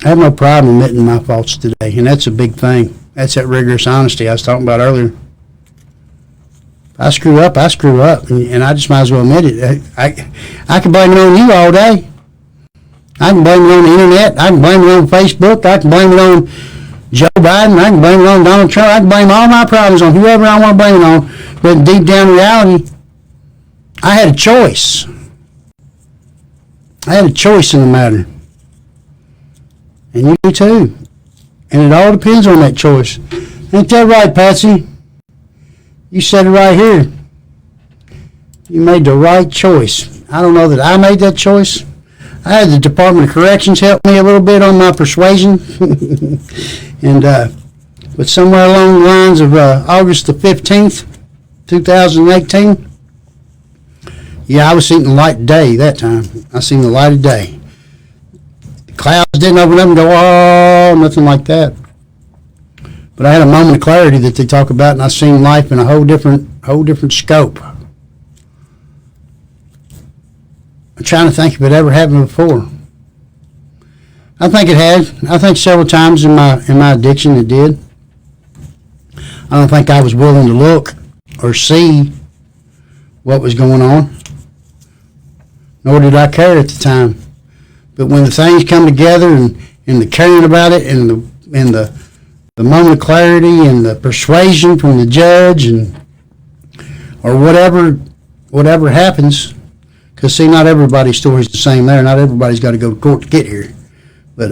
I have no problem admitting my faults today, and that's a big thing. That's that rigorous honesty I was talking about earlier. If I screw up, I screw up, and I just might as well admit it. I can blame it on you all day. I can blame it on the internet. I can blame it on Facebook. I can blame it on Joe Biden. I can blame it on Donald Trump. I can blame all my problems on whoever I want to blame it on. But deep down in reality, I had a choice. I had a choice in the matter. And you do too. And it all depends on that choice. Ain't that right, Patsy? You said it right here. You made the right choice. I don't know that I made that choice. I had the Department of Corrections help me a little bit on my persuasion. But somewhere along the lines of August the 15th, 2018, yeah, I was seeing the light of day that time. I seen the light of day. The clouds didn't open up and go, oh, nothing like that. But I had a moment of clarity that they talk about, and I seen life in a whole different scope. I'm trying to think if it ever happened before. I think it had. I think several times in my addiction it did. I don't think I was willing to look or see what was going on, nor did I care at the time. But when the things come together and the caring about it and the moment of clarity and the persuasion from the judge or whatever happens, because see, not everybody's story is the same there. Not everybody's got to go to court to get here, but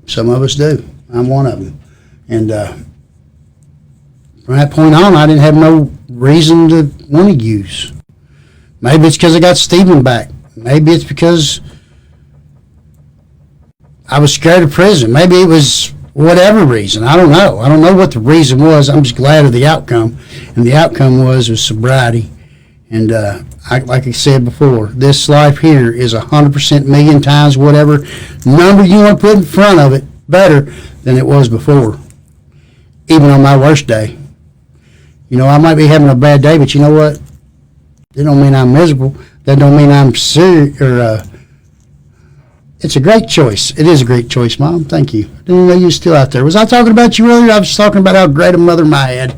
some of us do. I'm one of them, and from that point on, I didn't have no reason to want to use. Maybe it's because I got Stephen back. Maybe it's because I was scared of prison. Maybe it was whatever reason. I don't know. I don't know what the reason was. I'm just glad of the outcome, and the outcome was sobriety. And like I said before, this life here is 100% million times whatever number you want to put in front of it better than it was before, even on my worst day. You know, I might be having a bad day, but you know what? That don't mean I'm miserable. That don't mean I'm serious. It's a great choice. It is a great choice, Mom. Thank you. I didn't know you were still out there. Was I talking about you earlier? I was talking about how great a mother I had,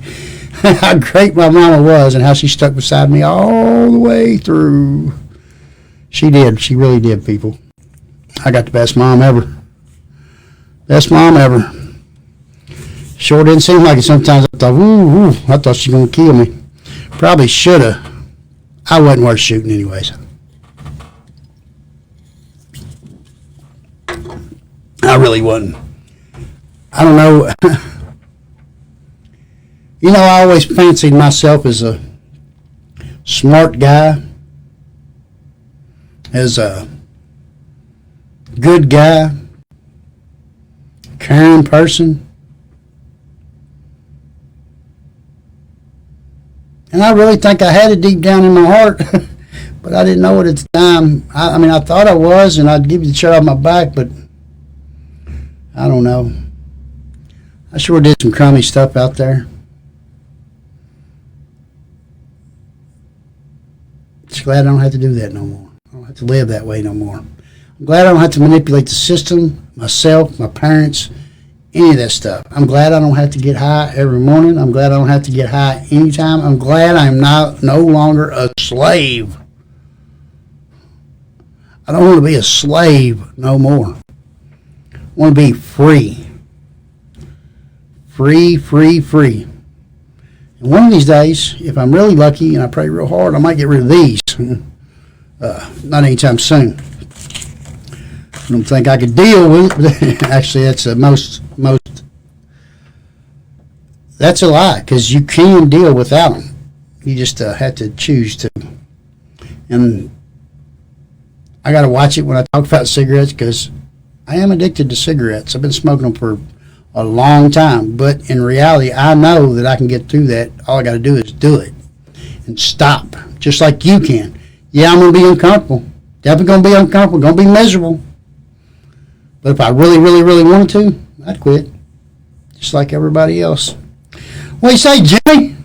how great my mama was, and how she stuck beside me all the way through. She did. She really did, people. I got the best mom ever. Best mom ever. Sure didn't seem like it. Sometimes I thought, ooh, I thought she was going to kill me. Probably should have. I wasn't worth shooting anyways. I really wasn't. I don't know. You know, I always fancied myself as a smart guy, as a good guy, caring person. And I really think I had it deep down in my heart, but I didn't know it at the time. I mean, I thought I was, and I'd give you the shirt off my back, but I don't know. I sure did some crummy stuff out there. Just glad I don't have to do that no more. I don't have to live that way no more. I'm glad I don't have to manipulate the system, myself, my parents, any of that stuff. I'm glad I don't have to get high every morning. I'm glad I don't have to get high anytime. I'm glad I'm no longer a slave. I don't want to be a slave no more. I want to be free. Free, free, free. And one of these days, if I'm really lucky and I pray real hard, I might get rid of these. Not anytime soon. I don't think I could deal with it. Actually, that's the most. That's a lie, because you can deal without them. You just have to choose to. And I got to watch it when I talk about cigarettes, because I am addicted to cigarettes. I've been smoking them for a long time, but in reality, I know that I can get through that. All I got to do is do it and stop, just like you can. Yeah, I'm going to be uncomfortable. Definitely going to be uncomfortable. Going to be miserable. But if I really, really, really wanted to, I'd quit, just like everybody else. What do you say, Jimmy?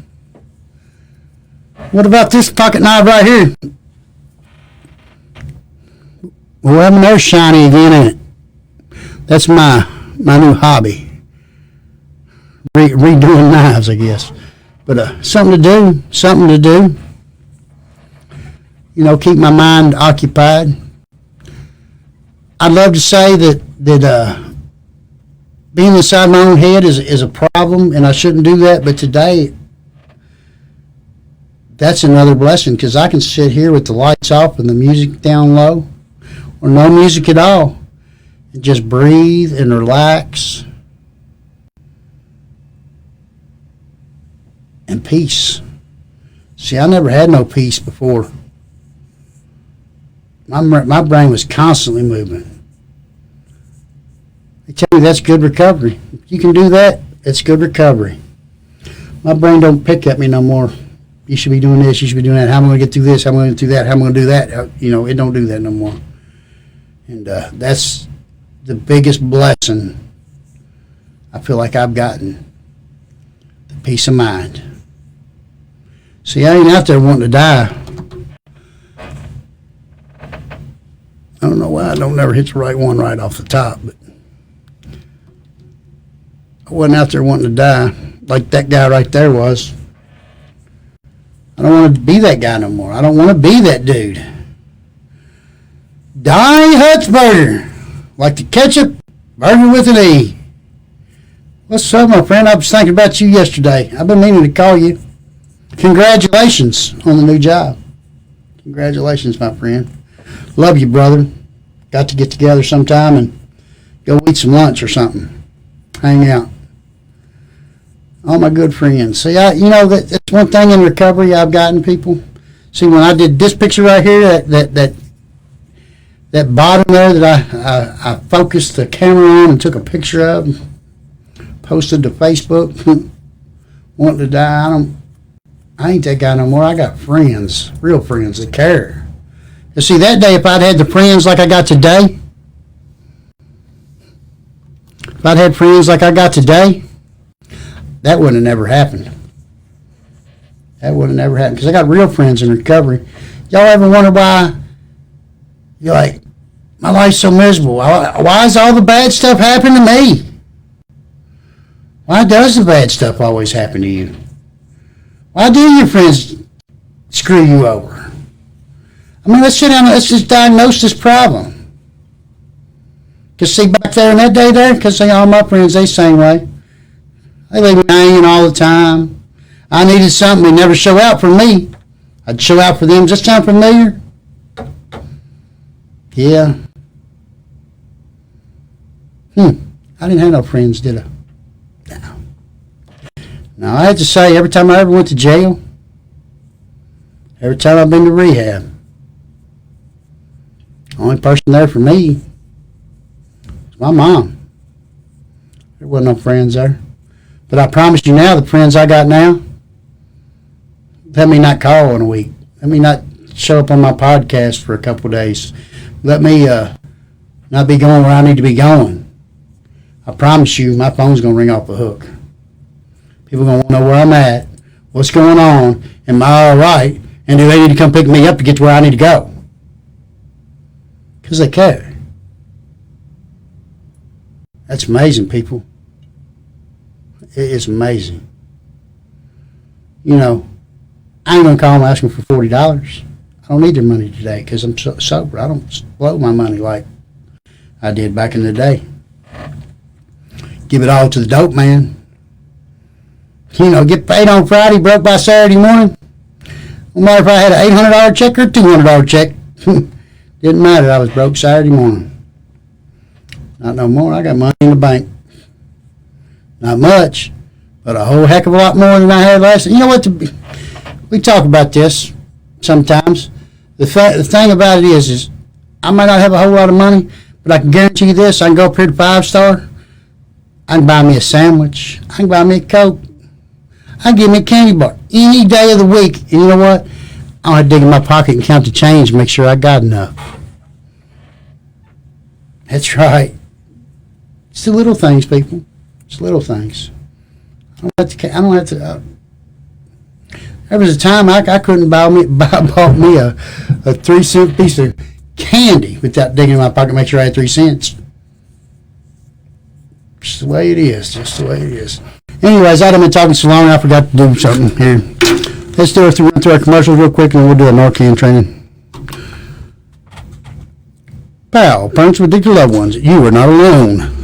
What about this pocket knife right here? We're having their shiny again, ain't it? That's my new hobby. Redoing knives, I guess. But something to do. You know, keep my mind occupied. I'd love to say that being inside my own head is a problem, and I shouldn't do that. But today, that's another blessing, because I can sit here with the lights off and the music down low, or no music at all, and just breathe and relax and peace. See, I never had no peace before. My brain was constantly moving. They tell me that's good recovery. If you can do that, it's good recovery. My brain don't pick at me no more. You should be doing this, you should be doing that. How am I going to get through this? How am I going to do that? How am I going to do that? It don't do that no more. And that's the biggest blessing I feel like I've gotten. The peace of mind. See, I ain't out there wanting to die. I don't know why I don't never hit the right one right off the top, but I wasn't out there wanting to die like that guy right there was. I don't want to be that guy no more. I don't want to be that dude. Donnie Hutchburger, like the ketchup burger with an E. What's up, my friend? I was thinking about you yesterday. I've been meaning to call you. Congratulations on the new job. Congratulations, my friend. Love you, brother. Got to get together sometime and go eat some lunch or something. Hang out. All my good friends. See, that's one thing in recovery I've gotten, people. See, when I did this picture right here, that bottom there that I focused the camera on and took a picture of, posted to Facebook, wanting to die. I ain't that guy no more. I got friends, real friends that care. You see, that day, if I'd had the friends like I got today, if I'd had friends like I got today, that wouldn't have never happened. That would have never happened. Because I got real friends in recovery. Y'all ever wonder why you're like, my life's so miserable? Why does all the bad stuff happen to me? Why does the bad stuff always happen to you? Why do your friends screw you over? I mean, let's sit down and let's just diagnose this problem. Because see, back there in that day there, because all my friends, they same way. They leave me hanging all the time. I needed something, they never show out for me. I'd show out for them. Does that sound familiar? Yeah. I didn't have no friends, did I? No. Now, I have to say, every time I ever went to jail, every time I've been to rehab, the only person there for me was my mom. There wasn't no friends there. But I promise you now, the friends I got now, let me not call in a week. Let me not show up on my podcast for a couple of days. Let me not be going where I need to be going. I promise you, my phone's going to ring off the hook. People are going to want to know where I'm at, what's going on, am I all right, and do they need to come pick me up to get to where I need to go? Because they care. That's amazing, people. It's amazing. I ain't going to call them asking for $40. I don't need their money today because I'm sober. I don't blow my money like I did back in the day. Give it all to the dope man. Get paid on Friday, broke by Saturday morning. No matter if I had an $800 check or a $200 check. Didn't matter. I was broke Saturday morning. Not no more. I got money in the bank. Not much, but a whole heck of a lot more than I had last. You know what? We talk about this sometimes. The thing about it is I might not have a whole lot of money, but I can guarantee you this. I can go up here to 5-Star. I can buy me a sandwich. I can buy me a Coke. I can get me a candy bar any day of the week. And you know what? I don't have to dig in my pocket and count the change and make sure I got enough. That's right. It's the little things, people. It's little things. I don't have to. There was a time I couldn't bought me a 3-cent piece of candy without digging in my pocket to make sure I had 3 cents. Just the way it is. Just the way it is. Anyways, I've been talking so long, I forgot to do something here. Let's run through our commercials real quick, and we'll do a Narcan training. Pal, parents with addicted loved ones, you are not alone.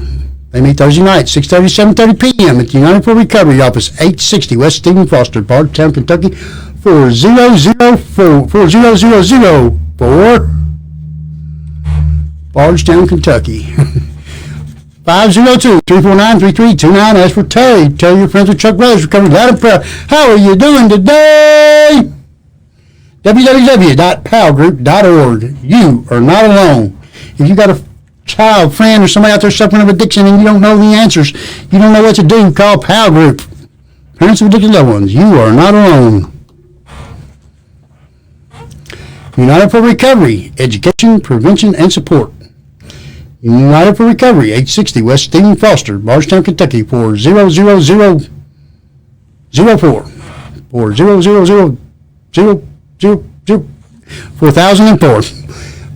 They meet Thursday night, 6:30 to 7:30 p.m. at the United for Recovery Office, 860 West Stephen Foster, Bardstown, Kentucky, 40004. Bardstown, Kentucky. 502-349-3329. As for Terry, tell your friends with Chuck Brothers Recovery loud and proud. How are you doing today? www.palgroup.org. You are not alone. If you got a child, friend, or somebody out there suffering of addiction and you don't know the answers, you don't know what to do, call Pal Group. Parents of addicted loved ones, you are not alone. United for Recovery, Education, Prevention, and Support. United for Recovery, 860 West Stephen Foster, Bardstown, Kentucky, 40004. 400004.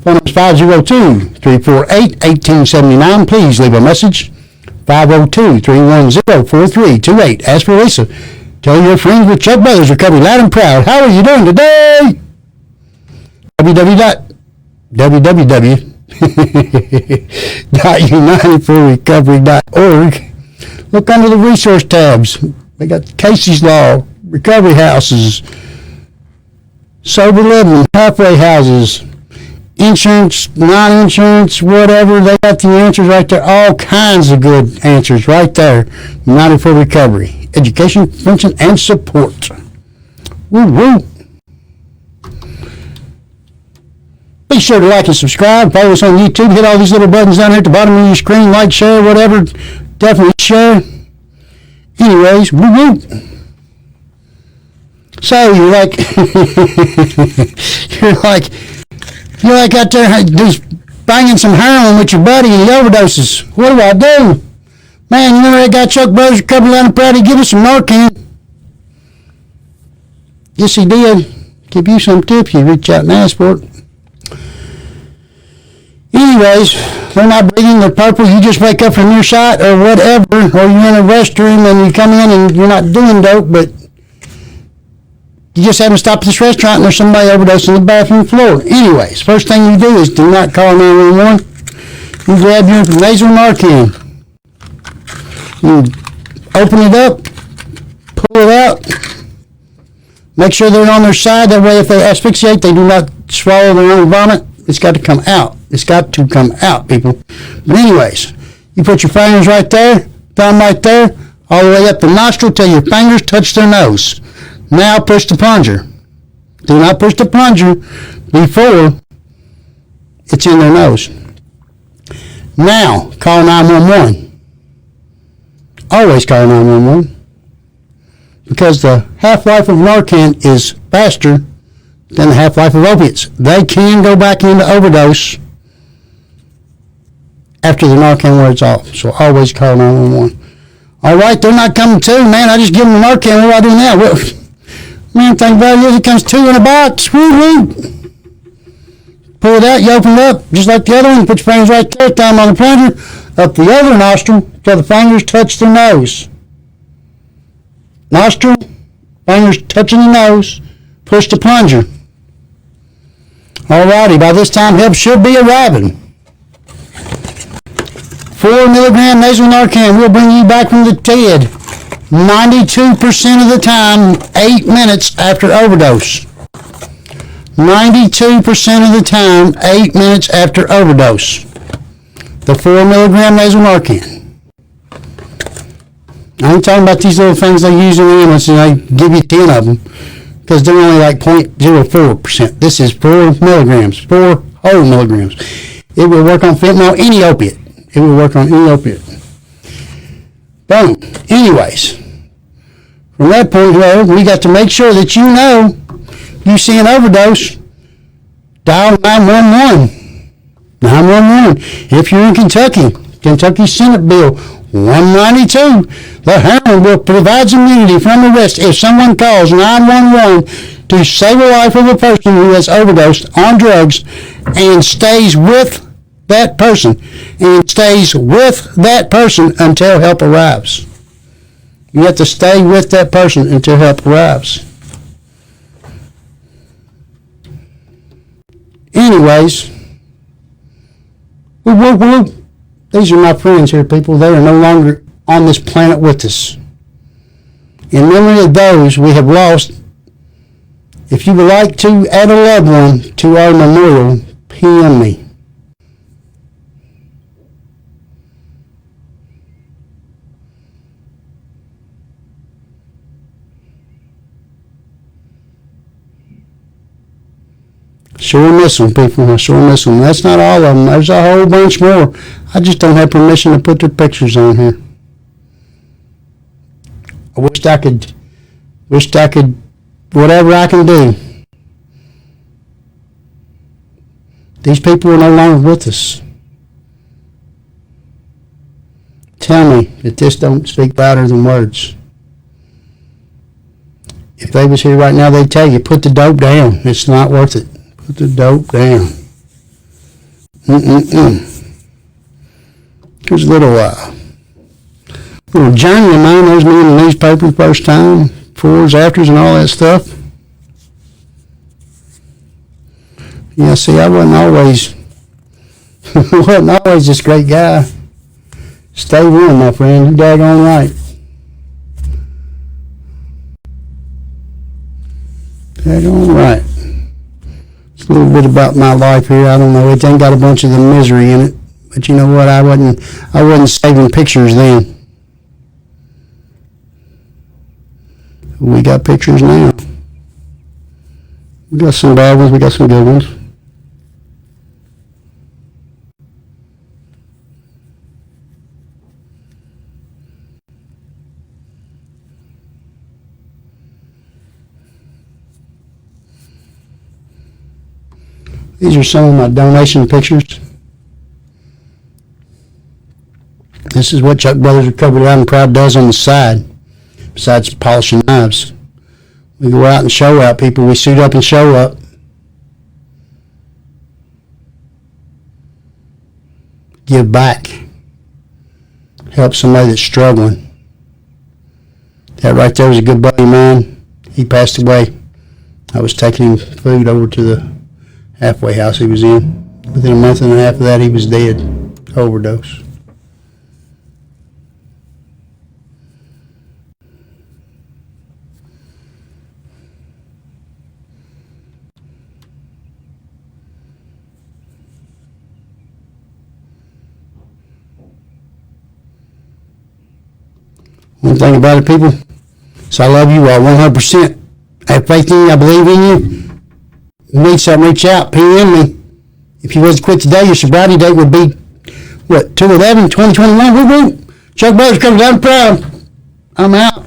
Phone number is 502-348-1879. Please leave a message. 502-310-4328. Ask for Lisa. Tell your friends with Chuck Brothers Recovery loud and proud. How are you doing today? www.unitedforrecovery.org. Look under the resource tabs. They got Casey's Law, recovery houses, sober living, halfway houses, insurance, non-insurance, whatever. They got the answers right there. All kinds of good answers right there. United for Recovery, Education, Prevention, and Support. Woo woo. Be sure to like and subscribe. Follow us on YouTube. Hit all these little buttons down here at the bottom of your screen. Like, share, whatever. Definitely share. Anyways, woo woo. So you're like, you're like out there just banging some heroin with your buddy and he overdoses. What do I do? Man, you remember that guy Chuck Brothers Recovery Line of Proud? He give us some Narcan. Yes, he did. Give you some tips. You reach out and ask for it. Anyways, they're not breathing, they're purple, you just wake up from your shot or whatever, or you're in a restroom and you come in and you're not doing dope, but you just haven't stopped at this restaurant and there's somebody overdosing on the bathroom floor. Anyways, first thing you do is do not call 911. You grab your nasal Narcan. You open it up, pull it out, make sure they're on their side, that way if they asphyxiate, they do not swallow their own vomit. It's got to come out. It's got to come out, people. But anyways, you put your fingers right there, thumb right there, all the way up the nostril till your fingers touch their nose. Now push the plunger. Do not push the plunger before it's in their nose. Now, call 911. Always call 911. Because the half-life of Narcan is faster than the half-life of opiates. They can go back into overdose after the Narcan wears off. So always call 911. All right, they're not coming to. Man, I just give them the Narcan. What do I do now? Well, man, think about it. It comes two in a box. Woo-hoo. Pull it out. You open it up just like the other one. Put your fingers right there. Thumb on the plunger. Up the other nostril till the fingers touch their nose. Nostril. Fingers touching the nose. Push the plunger. Alrighty, by this time help should be arriving. 4 milligram nasal Narcan will bring you back from the dead 92% of the time, 8 minutes after overdose. 92% of the time, 8 minutes after overdose. The 4 milligram nasal Narcan. I ain't talking about these little things they use in the ambulance and they give you 10 of them. Because they're only like 0.04%. This is 4 milligrams, 4 whole milligrams. It will work on fentanyl, any opiate. It will work on any opiate. Boom. Anyways, from that point, well, we got to make sure that you know you see an overdose, dial 911. 911. If you're in Kentucky, Kentucky Senate Bill 192, the heroin will provide immunity from arrest if someone calls 911 to save a life of a person who has overdosed on drugs and stays with that person until help arrives. You have to stay with that person until help arrives. Anyways, these are my friends here, people. They are no longer on this planet with us. In memory of those we have lost, if you would like to add a loved one to our memorial, PM me. Sure miss them, people. I sure miss them. That's not all of them. There's a whole bunch more. I just don't have permission to put their pictures on here. I wished I could, whatever I can do. These people are no longer with us. Tell me that this don't speak louder than words. If they was here right now, they'd tell you, put the dope down. It's not worth it. Put the dope down. Here's a little journey of mine. There's me in the newspaper the first time, befores, afters, and all that stuff. Yeah, see, I wasn't always this great guy. Stay warm, my friend. You daggone right. Daggone right. It's a little bit about my life here. I don't know. It ain't got a bunch of the misery in it. But you know what? I wasn't saving pictures then. We got pictures now. We got some bad ones. We got some good ones. These are some of my donation pictures. This is what Chuck Brothers Recovery Loud and Proud does on the side, besides polishing knives. We go out and show out people. We suit up and show up. Give back. Help somebody that's struggling. That right there was a good buddy of mine. He passed away. I was taking him food over to the halfway house he was in. Within a month and a half of that, he was dead. Overdose. One thing about it, people, so I love you all 100%. I have faith in you. I believe in you. You need something, reach out, PM me. If you was to quit today, your sobriety date would be, 2/11/2021. Woo-woo. Chuck Brothers comes down proud. I'm out.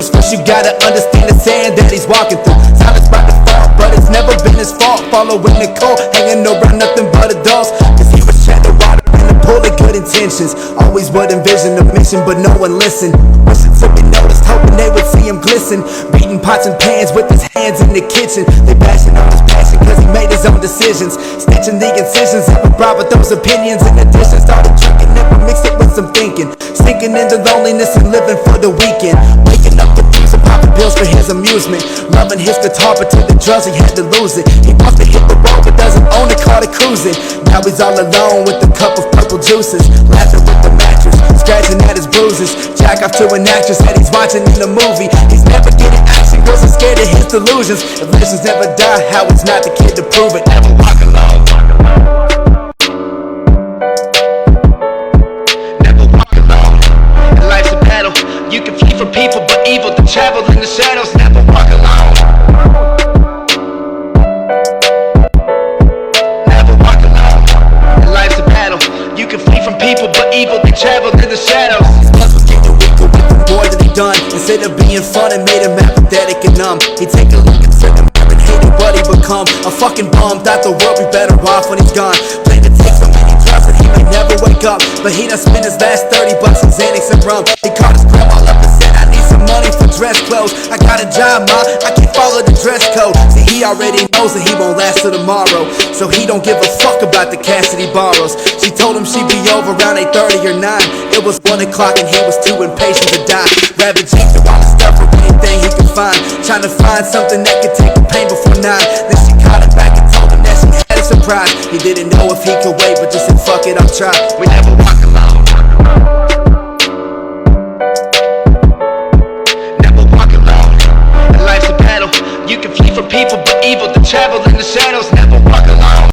First you gotta understand the sand that he's walking through. Silence by default, but it's never been his fault. Following the code, hanging around nothing but adults. Cause he was shadow water in the pool of good intentions. Always would envision a mission, but no one listened. Wishing to be noticed, hoping they would see him glisten. Beating pots and pans with his hands in the kitchen. They bashing on his passion cause he made his own decisions. Stitching the incisions, ever brought with those opinions. In addition, started drinking, never mixed it with some thinking. Sinking into loneliness and living for the weekend. Waking up with things and popping pills for his amusement. Loving his guitar, but to the drugs he had to lose it. He wants to hit the road but doesn't own a car to cruising. Now he's all alone with a cup of purple juices. Laughing with the mattress, scratching at his bruises. Jack off to an actress that he's watching in a movie. He's never getting action, girls are scared of his delusions. If legends never die, how it's not the kid to prove it. Never walk alone. You can flee from people, but evil to travel in the shadows. Never walk alone. Never walk alone. And life's a battle. You can flee from people, but evil to travel in the shadows. His blood was getting weaker with the more that he done. Instead of being fun, it made him apathetic and numb. He'd take a look inside the mirror and hated what he become. A fucking bum, thought the world be better off when he's gone. Planned to take so many drugs that he might never wake up. But he done spent his last $30 on Xanax and rum. He caught his grandma up and said, I need some money for dress clothes. I got a job, ma, I can't follow the dress code. See, he already knows that he won't last till tomorrow. So he don't give a fuck about the cash that he borrows. She told told him she'd be over around 8:30 or 9. It was 1 o'clock and he was too impatient to die. Grabbing jeans through all the stuff for anything he could find, trying to find something that could take the pain before 9. Then she called him back and told him that she had a surprise. He didn't know if he could wait, but just said fuck it, I'll try. We never walk alone. Never walk alone. And life's a battle. You can flee from people, but evil to travel in the shadows. Never walk alone.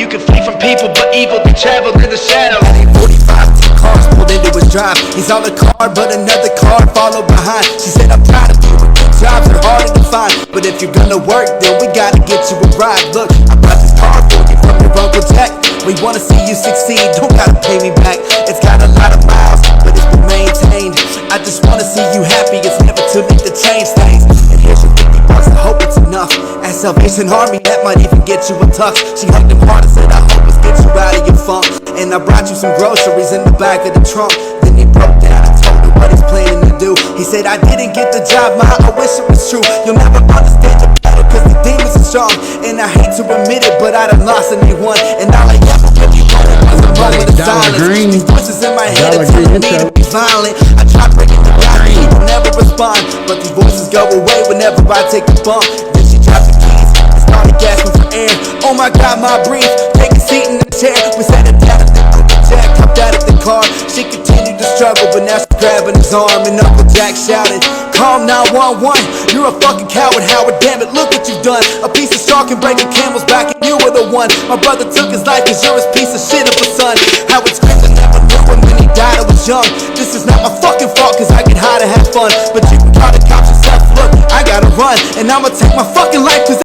You can flee from people, but evil can travel in the shadows. 45 cars pulled into his drive. He's on the car, but another car followed behind. She said, I'm proud of you, but good jobs are harder to find. But if you're gonna work, then we gotta get you a ride. Look, I bought this car for you from your Uncle Jack. We wanna see you succeed, don't gotta pay me back. It's got a lot of miles, but it's been maintained. I just wanna see you happy, it's never too late to change things. And here's your $50, I hope it's enough. At Salvation Army, that might even get you a tux. She hugged him hard and said, I hope this gets you out of your funk. And I brought you some groceries in the back of the trunk. Then he broke down and told her what he's planning to do. He said, I didn't get the job, ma, I wish it was true. You'll never understand the battle, cause the demons are strong. And I hate to admit it, but I done lost and they won. And all I ever really wanted was a moment of silence. These voices in my head are telling me to be violent. I try breaking the block, he will never respond. But these voices go away whenever I take a bump. Then she dropped the keys and started gasping for air. Oh my God, my breath, take a seat in the chair. We sat it down at the Uncle Jack, hopped out of the car. She continued to struggle, but now she's grabbing his arm. And Uncle Jack shouted, call 911, you're a fucking coward, Howard, damn it, look what you've done. A piece of straw can break a camel's back and you were the one. My brother took his life cause you're his piece of shit of a son. Howard screamed, I never knew him when he died, I was young. This is not my fucking fault cause I get high to have fun. But you can call the cops yourself, look, I gotta run. And I'ma take my fucking life cause